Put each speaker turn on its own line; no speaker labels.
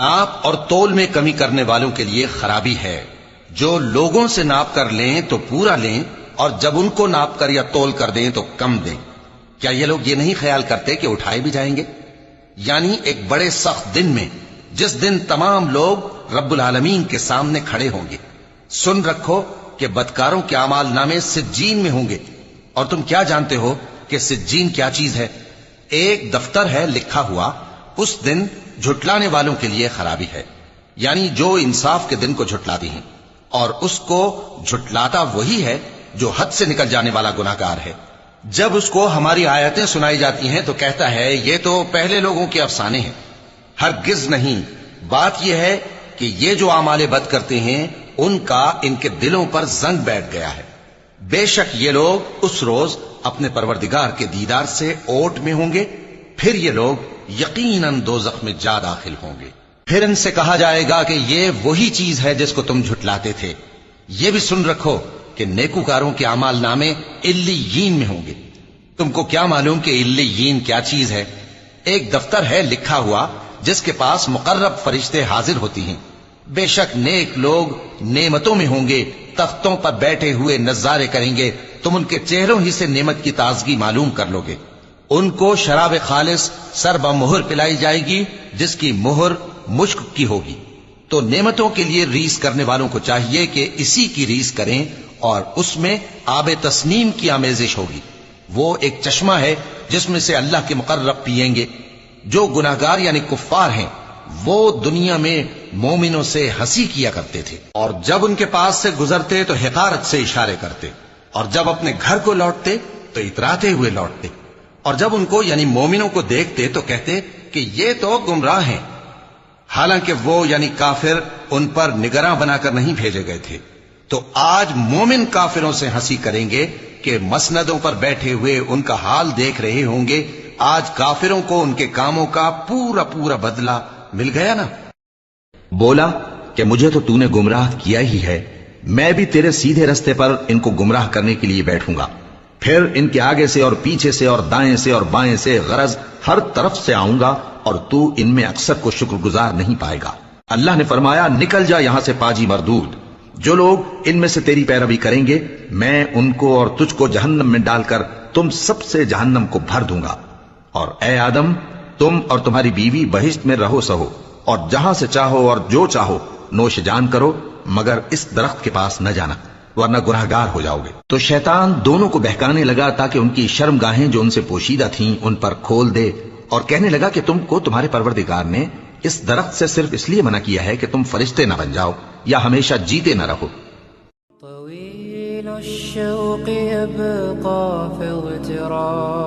ناپ اور تول میں کمی کرنے والوں کے لیے خرابی ہے، جو لوگوں سے ناپ کر لیں تو پورا لیں، اور جب ان کو ناپ کر یا تول کر دیں تو کم دیں۔ کیا یہ لوگ یہ نہیں خیال کرتے کہ اٹھائے بھی جائیں گے؟ یعنی ایک بڑے سخت دن میں، جس دن تمام لوگ رب العالمین کے سامنے کھڑے ہوں گے۔ سن رکھو کہ بدکاروں کے اعمال نامے سجین میں ہوں گے، اور تم کیا جانتے ہو کہ سجین کیا چیز ہے؟ ایک دفتر ہے لکھا ہوا، اس دن جھٹلانے والوں کے لیے خرابی ہے، یعنی جو انصاف کے دن کو جھٹلاتی ہیں، اور اس کو جھٹلاتا وہی ہے جو حد سے نکل جانے والا گناہگار ہے۔ جب اس کو ہماری آیتیں سنائی جاتی ہیں تو کہتا ہے یہ تو پہلے لوگوں کے افسانے ہیں۔ ہرگز نہیں، بات یہ ہے کہ یہ جو اعمال بد کرتے ہیں ان کا ان کے دلوں پر زنگ بیٹھ گیا ہے۔ بے شک یہ لوگ اس روز اپنے پروردگار کے دیدار سے اوٹ میں ہوں گے، پھر یہ لوگ یقیناً دوزخ میں جا داخل ہوں گے۔ پھر ان سے کہا جائے گا کہ یہ وہی چیز ہے جس کو تم جھٹلاتے تھے۔ یہ بھی سن رکھو کہ نیکوکاروں کے اعمال نامے علیین میں ہوں گے۔ تم کو کیا معلوم کہ علیین کیا چیز ہے؟ ایک دفتر ہے لکھا ہوا جس کے پاس مقرب فرشتے حاضر ہوتی ہیں۔ بے شک نیک لوگ نعمتوں میں ہوں گے، تختوں پر بیٹھے ہوئے نظارے کریں گے، تم ان کے چہروں ہی سے نعمت کی تازگی معلوم کر لو گے۔ ان کو شراب خالص سر بمہر پلائی جائے گی جس کی مہر مشک کی ہوگی۔ تو نعمتوں کے لیے ریس کرنے والوں کو چاہیے کہ اسی کی ریس کریں، اور اس میں آب تسنیم کی آمیزش ہوگی۔ وہ ایک چشمہ ہے جس میں سے اللہ کے مقرب پیئیں گے۔ جو گناہگار یعنی کفار ہیں وہ دنیا میں مومنوں سے ہنسی کیا کرتے تھے، اور جب ان کے پاس سے گزرتے تو حقارت سے اشارے کرتے، اور جب اپنے گھر کو لوٹتے تو اتراتے ہوئے لوٹتے، اور جب ان کو یعنی مومنوں کو دیکھتے تو کہتے کہ یہ تو گمراہ ہیں، حالانکہ وہ یعنی کافر ان پر نگراں بنا کر نہیں بھیجے گئے تھے۔ تو آج مومن کافروں سے ہنسی کریں گے کہ مسندوں پر بیٹھے ہوئے ان کا حال دیکھ رہے ہوں گے۔ آج کافروں کو ان کے کاموں کا پورا پورا بدلہ مل گیا نا۔
بولا کہ مجھے تو تو نے گمراہ کیا ہی ہے، میں بھی تیرے سیدھے رستے پر ان کو گمراہ کرنے کے لیے بیٹھوں گا، پھر ان کے آگے سے اور پیچھے سے اور دائیں سے اور بائیں سے غرض ہر طرف سے آؤں گا، اور تو ان میں اکثر کو شکر گزار نہیں پائے گا۔ اللہ نے فرمایا نکل جا یہاں سے پاجی مردود، جو لوگ ان میں سے تیری پیروی کریں گے میں ان کو اور تجھ کو جہنم میں ڈال کر تم سب سے جہنم کو بھر دوں گا۔ اور اے آدم، تم اور تمہاری بیوی بہشت میں رہو سہو، اور جہاں سے چاہو اور جو چاہو نوش جان کرو، مگر اس درخت کے پاس نہ جانا ورنہ گناہگار ہو جاؤ گے۔ تو شیطان دونوں کو بہکانے لگا تاکہ ان کی شرمگاہیں جو ان سے پوشیدہ تھیں ان پر کھول دے، اور کہنے لگا کہ تم کو تمہارے پروردگار نے اس درخت سے صرف اس لیے منع کیا ہے کہ تم فرشتے نہ بن جاؤ یا ہمیشہ جیتے نہ رہو۔
طويل الشوق يبقى في اغتراب